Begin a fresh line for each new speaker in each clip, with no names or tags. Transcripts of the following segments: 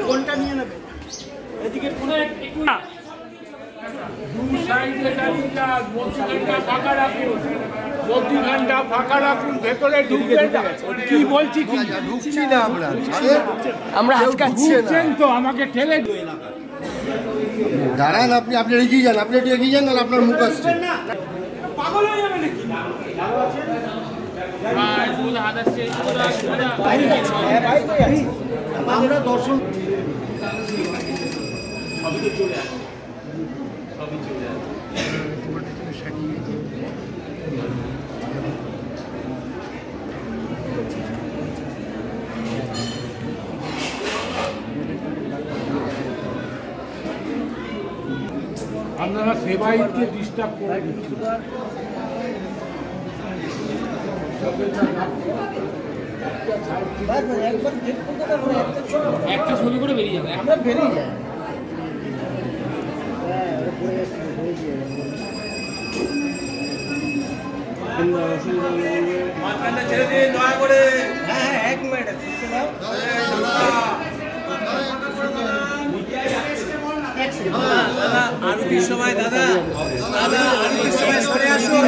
কোনটা নিয়ে নেবে এদিকে ফাঁকা রাখুন ভেতরে কি বলছি কি ঢুকছি না আমরা ঢুকছেন তো আমাকে ঠেলে
দাঁড়ান আপনি এগিয়ে যান আপনি একটু এগিয়ে যান আর আপনার মুখ আসছে
পাগল হয়ে যাবে নাকি আমরা দর্শন সবই চলে আসে সবই চলে আসে আপনারা সেবাইকে ডিস্টার্ব করে দিচ্ছেন একটা ছবি করে বেরিয়ে যাবে আমরা বেরিয়ে যাই ছেড়ে দিয়ে দয়া করে হ্যাঁ এক মিনিট দাদা আরতির সময় দাদা আরতির সময় সরে আসুন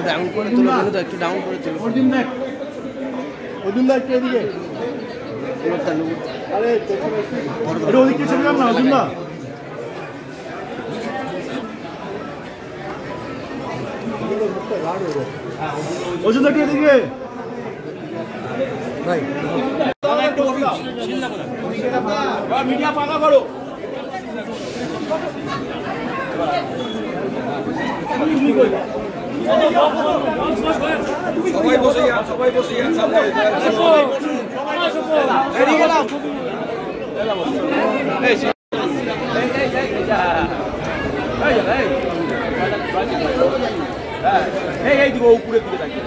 ডাউন করে তুলো বলো তো একটু ডাউন করে তুলো
অর্জুন দা একটু এদিকে আরে এটা ওদিকে চলে যান না অর্জুন দা অর্জুন দা একটু এদিকে ভাই
মিডিয়া পাকা করো সবাই বসে যান সামনে এদিকে গেলাম এই দিকে উপরের দিকে থাকি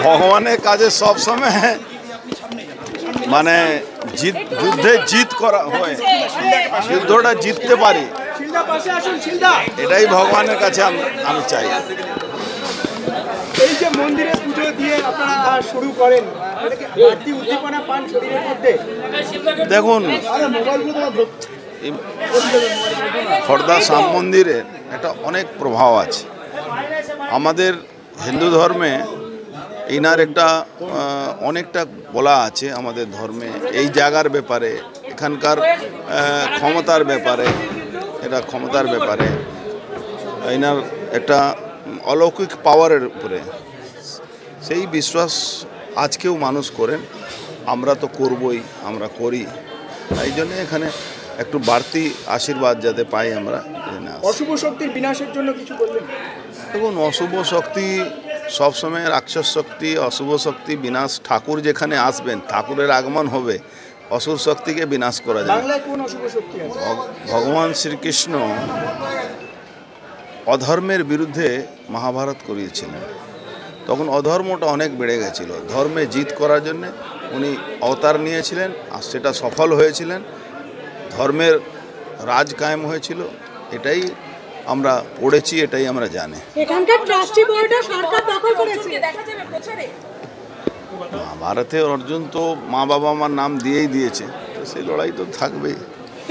ভগবানের কাজে সব সময় মানে যুদ্ধে জিত করা হয় যুদ্ধটা জিততে পারি এটাই ভগবানের কাছে আমি চাই
এই যে মন্দিরে পুজো দিয়ে আপনারা শুরু করেন বাড়তি উদ্দীপনা পান শরীরের মধ্যে
দেখুন খড়দা শ্যাম মন্দিরে একটা অনেক প্রভাব আছে আমাদের হিন্দু ধর্মে ইনার একটা অনেকটা বলা আছে আমাদের ধর্মে এই জায়গার ব্যাপারে এখানকার ক্ষমতার ব্যাপারে ইনার একটা অলৌকিক পাওয়ারের উপরে সেই বিশ্বাস আজকেও মানুষ করেন আমরা তো করবই আমরা করি এই জন্য এখানে একটু বাড়তি আশীর্বাদ যাতে পাই আমরা
অশুভ শক্তির বিনাশের জন্য কিছু বললেন
দেখুন অশুভ শক্তি সবসময় রাক্ষস শক্তি অশুভ শক্তি বিনাশ ঠাকুর যেখানে আসবেন ঠাকুরের আগমন হবে অসুর শক্তিকে বিনাশ করা যায় ভগবান শ্রীকৃষ্ণ অধর্মের বিরুদ্ধে মহাভারত করিয়েছিলেন তখন অধর্মটা অনেক বেড়ে গেছিল ধর্মে জিত করার জন্য উনি অবতার নিয়েছিলেন আর সেটা সফল হয়েছিলেন ধর্মের রাজ কায়েম হয়েছিল এটাই আমরা পড়েছি এটাই আমরা জানি
এখানকার ট্রাস্টি বোর্ডে সরকার দখল করেছে দেখা যাবে প্রচারে
মহাভারতে অর্জুন তো মা বাবা মার নাম দিয়েই দিয়েছে তো সেই লড়াই তো থাকবেই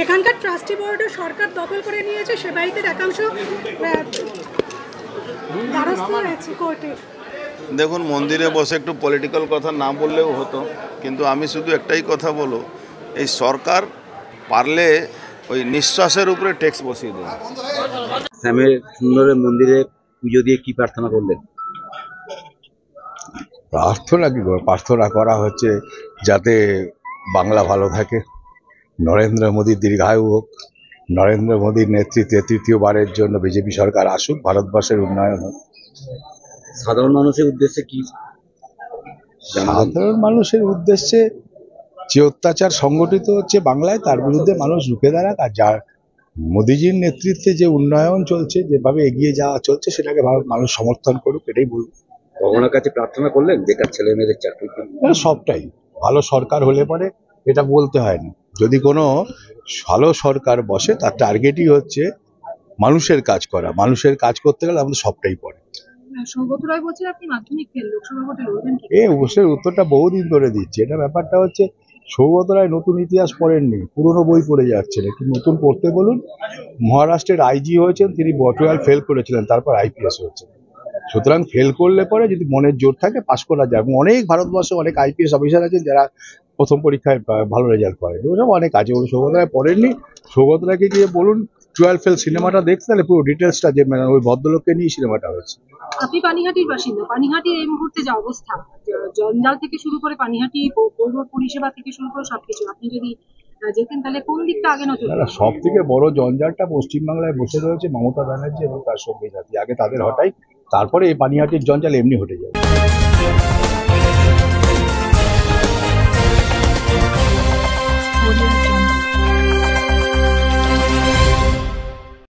এখানকার ট্রাস্টি বোর্ডে সরকার দখল করে নিয়েছে সেবাইতের একাংশ দ্বারস্থ হয়েছে কোর্টে
দেখুন মন্দিরে বসে একটু পলিটিক্যাল কথা না বললেও হতো কিন্তু আমি শুধু একটাই কথা বলো এই সরকার পারলে ওই নিঃশ্বাসের উপরে ট্যাক্স বসিয়ে দেবে
শ্যামের সুন্দরের মন্দিরে পুজো দিয়ে কি প্রার্থনা করলেন?
প্রার্থনা কি করবো? প্রার্থনা করা হচ্ছে যাতে বাংলা ভালো থাকে, নরেন্দ্র মোদীর দীর্ঘায়ু হোক, নরেন্দ্র মোদীর নেতৃত্বে তৃতীয়বারের জন্য বিজেপি সরকার আসুক, ভারতবর্ষের উন্নয়ন হোক।
সাধারণ মানুষের উদ্দেশ্যে কি?
সাধারণ মানুষের উদ্দেশ্যে যে অত্যাচার সংগঠিত হচ্ছে বাংলায়, তার বিরুদ্ধে মানুষ রুখে দাঁড়াক, আর যার মোদীজির নেতৃত্বে যে উন্নয়ন চলছে, যেভাবে এগিয়ে যাওয়া চলছে, সেটাকে ভারত মানুষ সমর্থন করুক, এটাই বলবো।
ভগবানের কাছে প্রার্থনা করলেন বেকার ছেলে মেয়েদের চাকরি?
সবটাই ভালো সরকার হলে পরে এটা বলতে হয় না। যদি কোনো ভালো সরকার বসে, তার টার্গেটই হচ্ছে মানুষের কাজ করা। মানুষের কাজ করতে গেলে আমাদের সবটাই পড়ে।
সৌগত রায় বলছেন আপনি মাধ্যমিক ফেল, লোকসভা ভোটে লড়বেন কি?
এই অবশ্যই উত্তরটা বহুদিন ধরে দিচ্ছে। এটা ব্যাপারটা হচ্ছে, সৌগত রায় নতুন ইতিহাস পড়েননি, পুরনো বই পড়ে যাচ্ছেন। একটু নতুন পড়তে বলুন। মহারাষ্ট্রের আইজি হয়েছেন, তিনি 12 ফেল করেছিলেন, তারপর আইপিএস হয়েছেন। সুতরাং ফেল করলে পরে যদি মনের জোর থাকে, পাশ করা যায়। এবং অনেক ভারতবর্ষে অনেক আইপিএস অফিসার আছেন যারা প্রথম পরীক্ষায় ভালো রেজাল্ট করে, ওসব অনেক আছে। ওই সৌগত রায় পড়েননি। সৌগত রায়কে গিয়ে বলুন 12 ফেল সিনেমাটা দেখতে, তাহলে পুরো ডিটেলসটা, যে ওই ভদ্রলোককে নিয়ে সিনেমাটা হয়েছে।
আপনি পানিহাটির বাসিন্দা। পানিহাটির এই মুহূর্তে যে অবস্থা, জঞ্জাল থেকে শুরু করে পানিহাটি পৌর পরিষেবা থেকে শুরু করে সবকিছু, আপনি যদি যেতেন তাহলে কোন দিকটা আগে নজর দেবেন?
সব থেকে বড় জঞ্জালটা পশ্চিমবাংলায় বসে রয়েছে মমতা ব্যানার্জি এবং তার সঙ্গী সাথী। আগে তাদের হটাই, তারপরে এই পানিহাটির জঞ্জাল এমনি হটে যাবে।